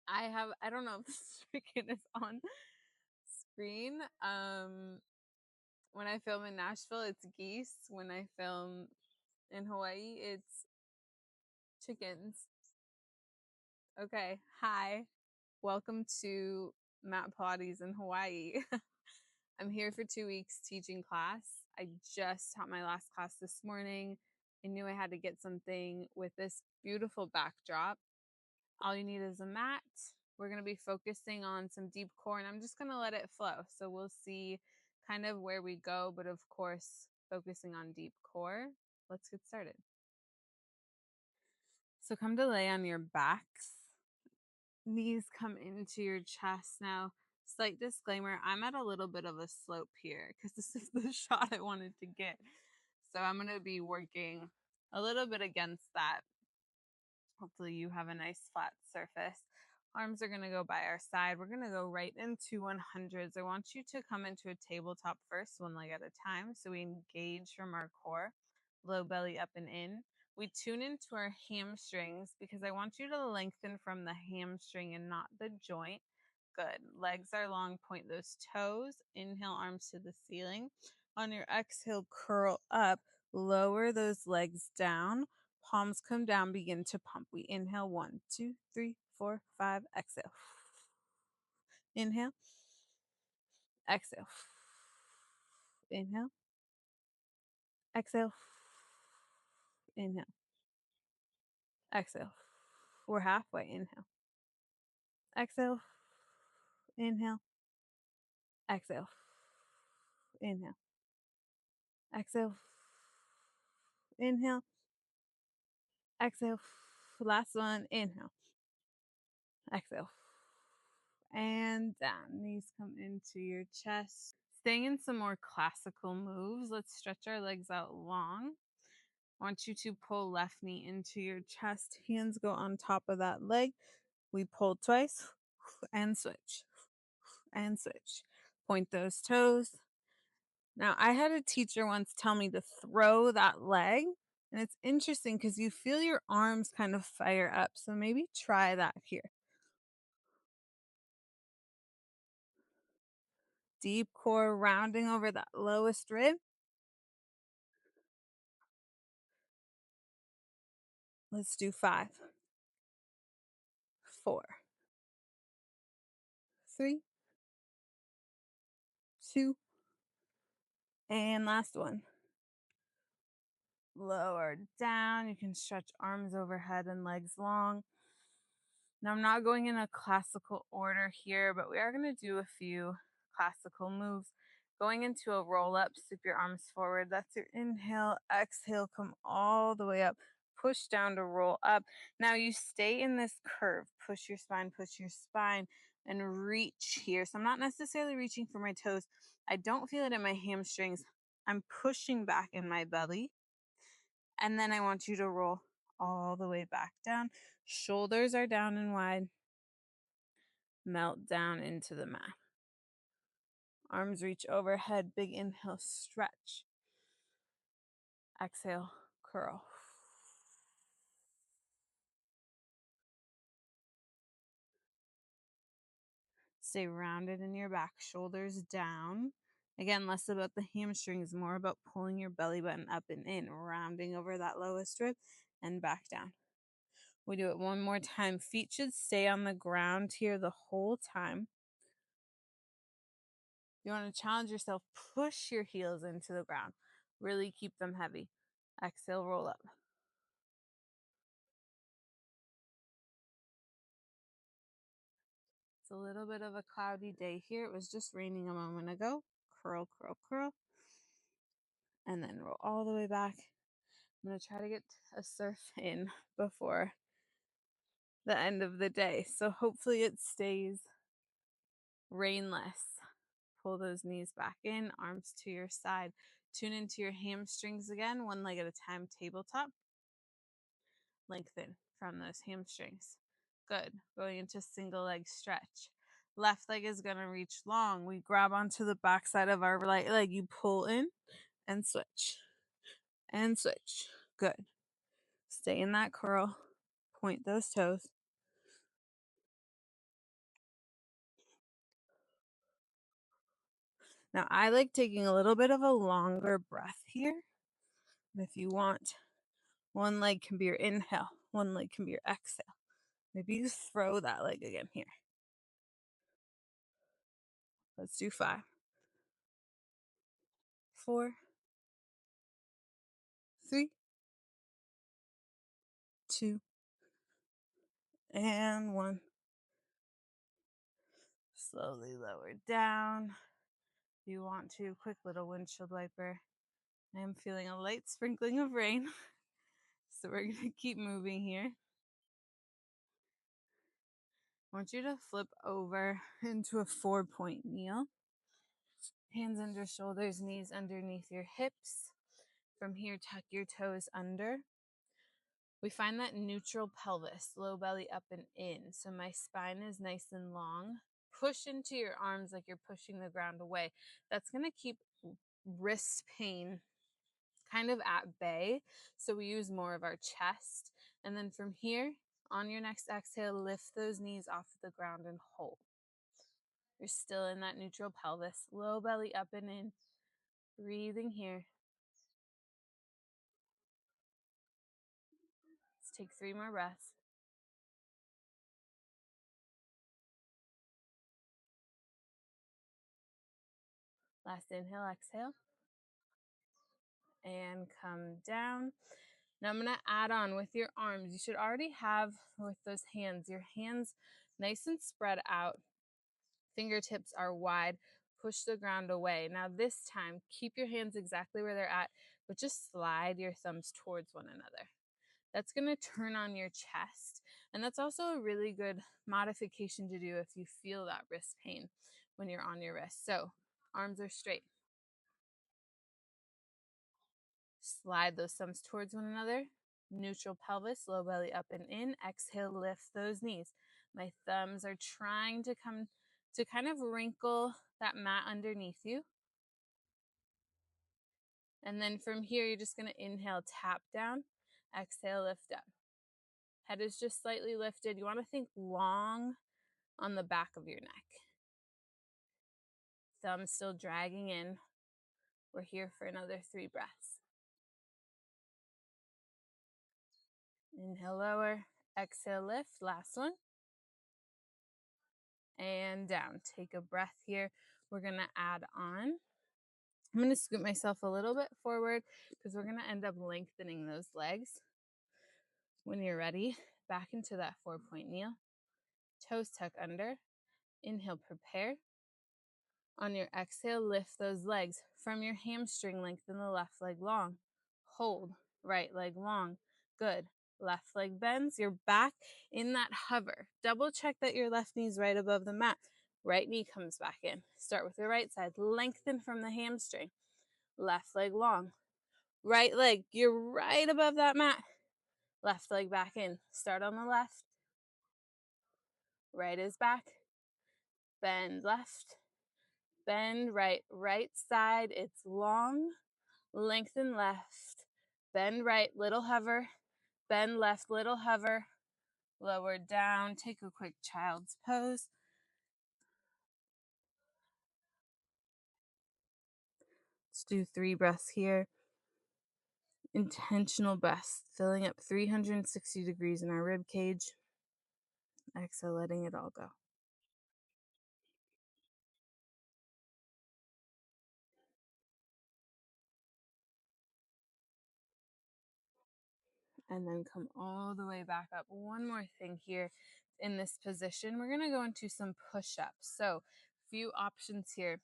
I don't know if this freaking is on screen. When I film in Nashville, it's geese. When I film in Hawaii, it's chickens. Okay, hi. Welcome to Matt Pilates in Hawaii. I'm here for 2 weeks teaching class. I just taught my last class this morning. I knew I had to get something with this beautiful backdrop. All you need is a mat. We're going to be focusing on some deep core, and I'm just going to let it flow. So we'll see kind of where we go, but of course, focusing on deep core. Let's get started. So come to lay on your backs. Knees come into your chest. Now, slight disclaimer, I'm at a little bit of a slope here because this is the shot I wanted to get. So I'm going to be working a little bit against that. Hopefully you have a nice flat surface. Arms are going to go by our side. We're going to go right into 100s. I want you to come into a tabletop first, one leg at a time. So we engage from our core, low belly up and in. We tune into our hamstrings because I want you to lengthen from the hamstring and not the joint. Good. Legs are long, point those toes. Inhale, arms to the ceiling. On your exhale, curl up, lower those legs down. Palms come down, begin to pump. We inhale 1, 2, 3, 4, 5. Exhale. Inhale. Exhale. Inhale. Exhale. Inhale. Exhale. We're halfway. Inhale. Exhale. Inhale. Exhale. Inhale. Exhale. Inhale. Exhale. Last one. Inhale. Exhale. And down. Knees come into your chest. Staying in some more classical moves. Let's stretch our legs out long. I want you to pull left knee into your chest. Hands go on top of that leg. We pull twice and switch and switch. Point those toes. Now, I had a teacher once tell me to throw that leg. And it's interesting because you feel your arms kind of fire up. So maybe try that here. Deep core, rounding over that lowest rib. Let's do 5, 4, 3, 2, and last one. Lower down. You can stretch arms overhead and legs long. Now, I'm not going in a classical order here, but we are going to do a few classical moves. Going into a roll up, sweep your arms forward. That's your inhale. Exhale, come all the way up. Push down to roll up. Now you stay in this curve. Push your spine, and reach here. So I'm not necessarily reaching for my toes. I don't feel it in my hamstrings. I'm pushing back in my belly. And then I want you to roll all the way back down. Shoulders are down and wide. Melt down into the mat. Arms reach overhead. Big inhale, stretch. Exhale, curl. Stay rounded in your back, shoulders down. Again, less about the hamstrings, more about pulling your belly button up and in, rounding over that lowest rib and back down. We do it one more time. Feet should stay on the ground here the whole time. You want to challenge yourself, push your heels into the ground. Really keep them heavy. Exhale, roll up. It's a little bit of a cloudy day here. It was just raining a moment ago. Curl, curl, curl. And then roll all the way back. I'm going to try to get a surf in before the end of the day. So hopefully it stays rainless. Pull those knees back in, arms to your side. Tune into your hamstrings again, one leg at a time, tabletop. Lengthen from those hamstrings. Good. Going into single leg stretch. Left leg is going to reach long. We grab onto the back side of our right leg. You pull in and switch. And switch. Good. Stay in that curl. Point those toes. Now, I like taking a little bit of a longer breath here. If you want, one leg can be your inhale, one leg can be your exhale. Maybe you throw that leg again here. Let's do 5, 4, 3, 2, and 1. Slowly lower down. If you want to, quick little windshield wiper. I am feeling a light sprinkling of rain. So we're going to keep moving here. I want you to flip over into a 4-point kneel. Hands under shoulders, knees underneath your hips. From here, tuck your toes under. We find that neutral pelvis, low belly up and in. So my spine is nice and long. Push into your arms like you're pushing the ground away. That's going to keep wrist pain kind of at bay. So we use more of our chest. And then from here, on your next exhale, lift those knees off the ground and hold. You're still in that neutral pelvis, low belly up and in. Breathing here. Let's take 3 more breaths. Last inhale, exhale. And come down. Now I'm going to add on with your arms. You should already have with those hands, your hands nice and spread out. Fingertips are wide. Push the ground away. Now this time, keep your hands exactly where they're at, but just slide your thumbs towards one another. That's going to turn on your chest. And that's also a really good modification to do if you feel that wrist pain when you're on your wrist. So arms are straight. Slide those thumbs towards one another. Neutral pelvis, low belly up and in. Exhale, lift those knees. My thumbs are trying to come to kind of wrinkle that mat underneath you. And then from here, you're just going to inhale, tap down. Exhale, lift up. Head is just slightly lifted. You want to think long on the back of your neck. Thumbs still dragging in. We're here for another 3 breaths. Inhale, lower. Exhale, lift. Last one. And down. Take a breath here. We're going to add on. I'm going to scoot myself a little bit forward because we're going to end up lengthening those legs. When you're ready, back into that 4-point kneel. Toes tuck under. Inhale, prepare. On your exhale, lift those legs. From your hamstring, lengthen the left leg long. Hold, right leg long. Good. Left leg bends. You're back in that hover. Double check that your left knee is right above the mat. Right knee comes back in. Start with the right side. Lengthen from the hamstring. Left leg long. Right leg, you're right above that mat. Left leg back in. Start on the left. Right is back. Bend left. Bend right. Right side, it's long. Lengthen left. Bend right, little hover. Bend left, little hover. Lower down. Take a quick child's pose. Let's do 3 breaths here. Intentional breaths, filling up 360 degrees in our rib cage. Exhale, letting it all go. And then come all the way back up. One more thing here in this position. We're going to go into some push-ups. So, few options here.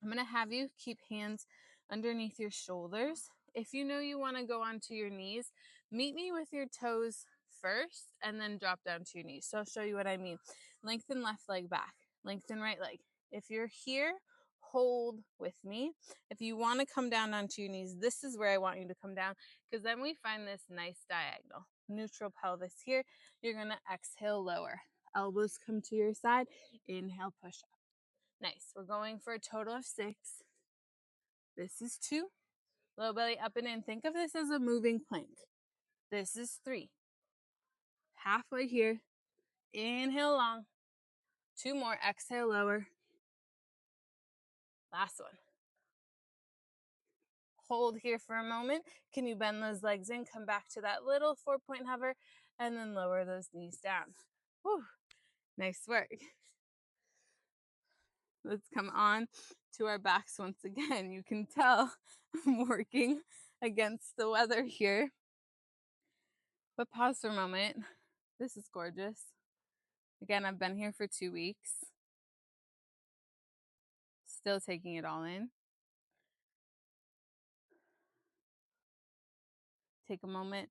I'm going to have you keep hands underneath your shoulders. If you know you want to go onto your knees, meet me with your toes first and then drop down to your knees. So I'll show you what I mean. Lengthen left leg back, lengthen right leg. If you're here, hold with me. If you want to come down onto your knees, this is where I want you to come down because then we find this nice diagonal. Neutral pelvis here. You're going to exhale, lower. Elbows come to your side. Inhale, push up. Nice. We're going for a total of 6. This is 2. Low belly up and in. Think of this as a moving plank. This is 3. Halfway here. Inhale long. 2 more. Exhale lower. Last one. Hold here for a moment. Can you bend those legs in? Come back to that little 4-point hover and then lower those knees down. Whew. Nice work. Let's come on to our backs once again. You can tell I'm working against the weather here. But pause for a moment. This is gorgeous. Again, I've been here for 2 weeks. Still taking it all in. Take a moment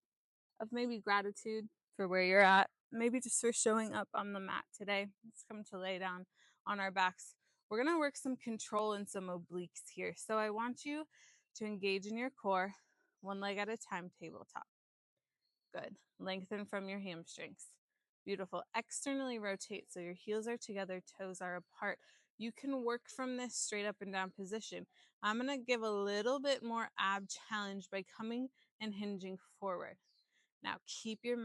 of maybe gratitude for where you're at. Maybe just for showing up on the mat today. Let's come to lay down on our backs. We're going to work some control and some obliques here. So I want you to engage in your core, one leg at a time, tabletop. Good. Lengthen from your hamstrings. Beautiful. Externally rotate so your heels are together, toes are apart. You can work from this straight up and down position. I'm going to give a little bit more ab challenge by coming and hinging forward. Now keep your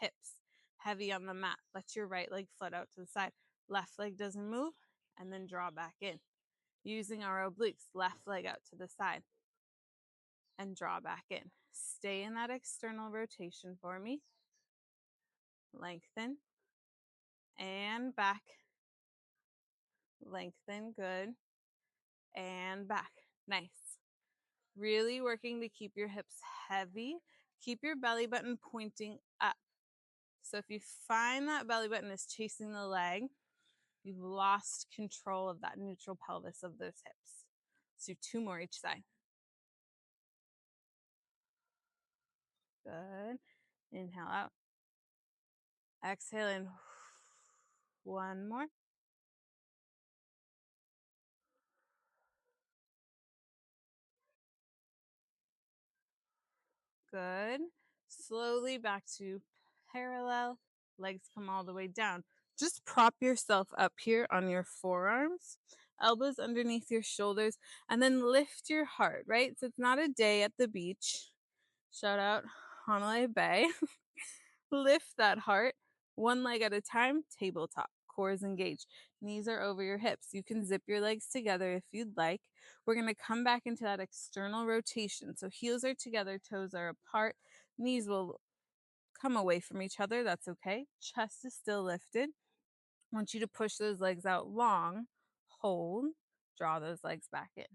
hips heavy on the mat. Let your right leg flat out to the side. Left leg doesn't move, and then draw back in. Using our obliques, left leg out to the side and draw back in. Stay in that external rotation for me. Lengthen and back. Lengthen, good. And back. Nice. Really working to keep your hips heavy. Keep your belly button pointing up. So if you find that belly button is chasing the leg, you've lost control of that neutral pelvis of those hips. So 2 more each side. Good. Inhale out. Exhale in. 1 more. Good. Slowly back to parallel. Legs come all the way down. Just prop yourself up here on your forearms, elbows underneath your shoulders, and then lift your heart, right? So it's not a day at the beach. Shout out Honolulu Bay. Lift that heart, 1 leg at a time, tabletop. Core is engaged. Knees are over your hips. You can zip your legs together if you'd like. We're going to come back into that external rotation. So heels are together, toes are apart. Knees will come away from each other. That's okay. Chest is still lifted. I want you to push those legs out long. Hold. Draw those legs back in.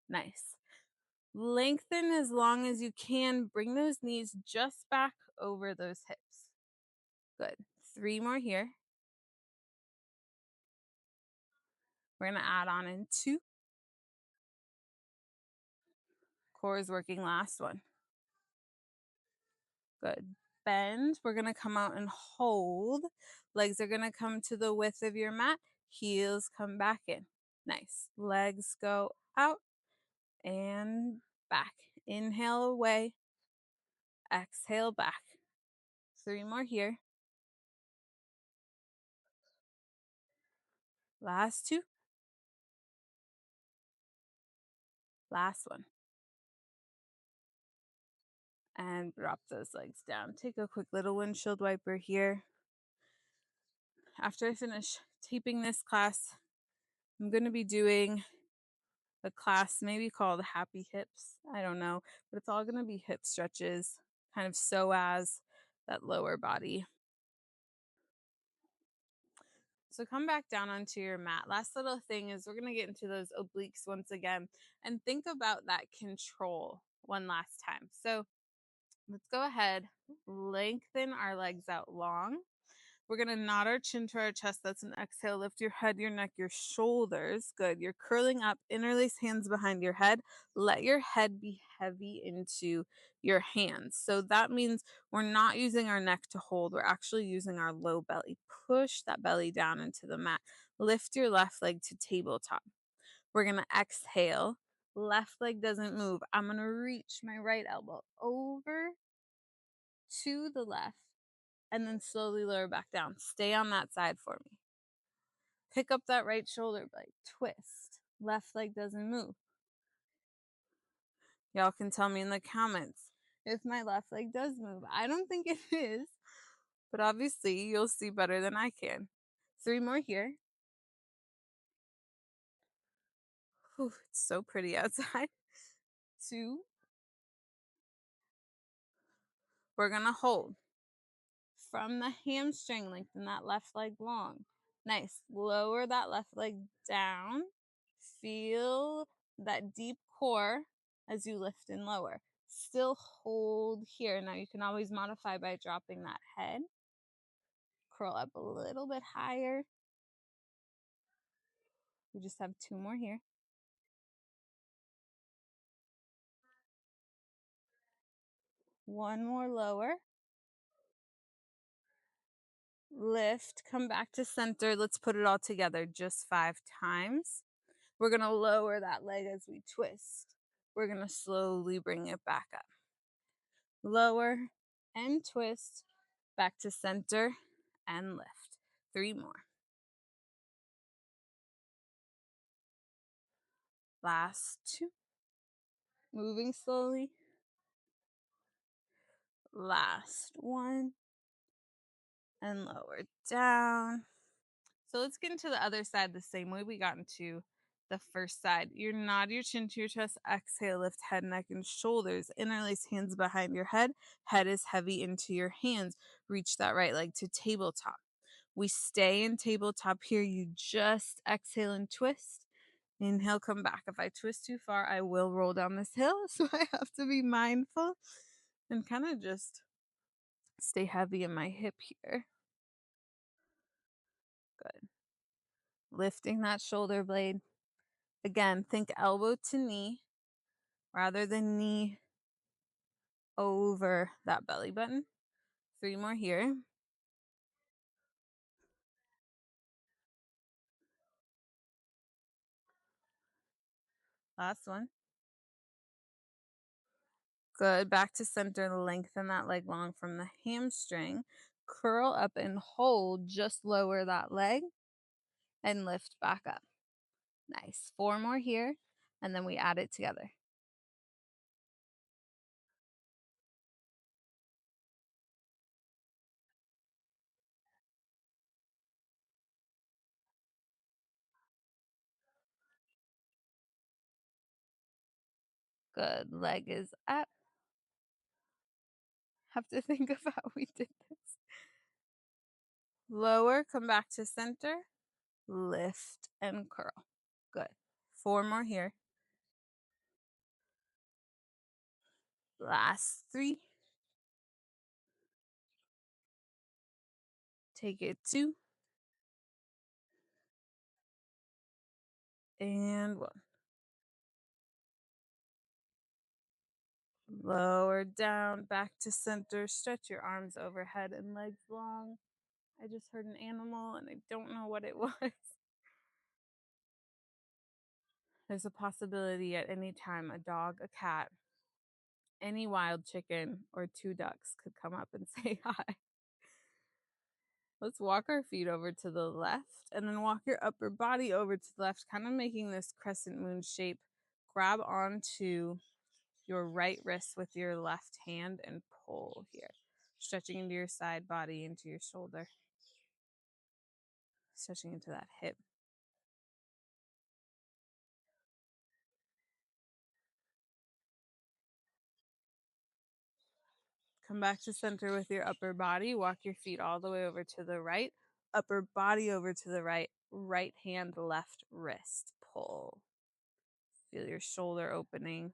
Nice. Lengthen as long as you can. Bring those knees just back over those hips. Good. 3 more here. We're going to add on in 2. Core is working, last one. Good. Bend. We're going to come out and hold. Legs are going to come to the width of your mat. Heels come back in. Nice. Legs go out and back. Inhale away. Exhale back. 3 more here. Last 2. Last one. And drop those legs down. Take a quick little windshield wiper here. After I finish taping this class, I'm going to be doing a class maybe called Happy Hips. I don't know, but it's all going to be hip stretches, kind of psoas, that lower body. So come back down onto your mat. Last little thing is we're going to get into those obliques once again and think about that control one last time. So let's go ahead, lengthen our legs out long. We're going to nod our chin to our chest. That's an exhale. Lift your head, your neck, your shoulders. Good. You're curling up. Interlace hands behind your head. Let your head be heavy into your hands. So that means we're not using our neck to hold. We're actually using our low belly. Push that belly down into the mat. Lift your left leg to tabletop. We're going to exhale. Left leg doesn't move. I'm going to reach my right elbow over to the left. And then slowly lower back down. Stay on that side for me. Pick up that right shoulder blade. Twist. Left leg doesn't move. Y'all can tell me in the comments if my left leg does move. I don't think it is, but obviously you'll see better than I can. 3 more here. Whew, it's so pretty outside. 2. We're gonna hold from the hamstring, lengthen that left leg long. Nice. Lower that left leg down. Feel that deep core as you lift and lower. Still hold here. Now you can always modify by dropping that head. Curl up a little bit higher. We just have 2 more here. One more lower. Lift, come back to center. Let's put it all together just 5 times. We're going to lower that leg as we twist. We're going to slowly bring it back up. Lower and twist, back to center and lift. 3 more. Last 2. Moving slowly. Last 1. And lower down. So let's get into the other side the same way we got into the first side. You nod your chin to your chest. Exhale, lift head, neck, and shoulders. Interlace hands behind your head. Head is heavy into your hands. Reach that right leg to tabletop. We stay in tabletop here. You just exhale and twist. Inhale, come back. If I twist too far, I will roll down this hill. So I have to be mindful and kind of just stay heavy in my hip here. Good. Lifting that shoulder blade. Again, think elbow to knee rather than knee over that belly button. 3 more here. Last one. Good. Back to center. Lengthen that leg long from the hamstring. Curl up and hold. Just lower that leg and lift back up. Nice. 4 more here. And then we add it together. Good. Leg is up. Have to think of how we did this. Lower. Come back to center. Lift and curl. Good. 4 more here. Last 3. Take it 2. And 1. Lower down, back to center. Stretch your arms overhead and legs long. I just heard an animal and I don't know what it was. There's a possibility at any time a dog, a cat, any wild chicken, or 2 ducks could come up and say hi. Let's walk our feet over to the left and then walk your upper body over to the left, kind of making this crescent moon shape. Grab onto your right wrist with your left hand and pull here. Stretching into your side body, into your shoulder. Stretching into that hip. Come back to center with your upper body. Walk your feet all the way over to the right. Upper body over to the right. Right hand, left wrist. Pull. Feel your shoulder opening.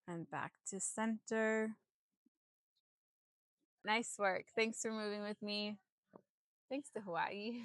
And back to center. Nice work. Thanks for moving with me. Thanks to Hawaiʻi.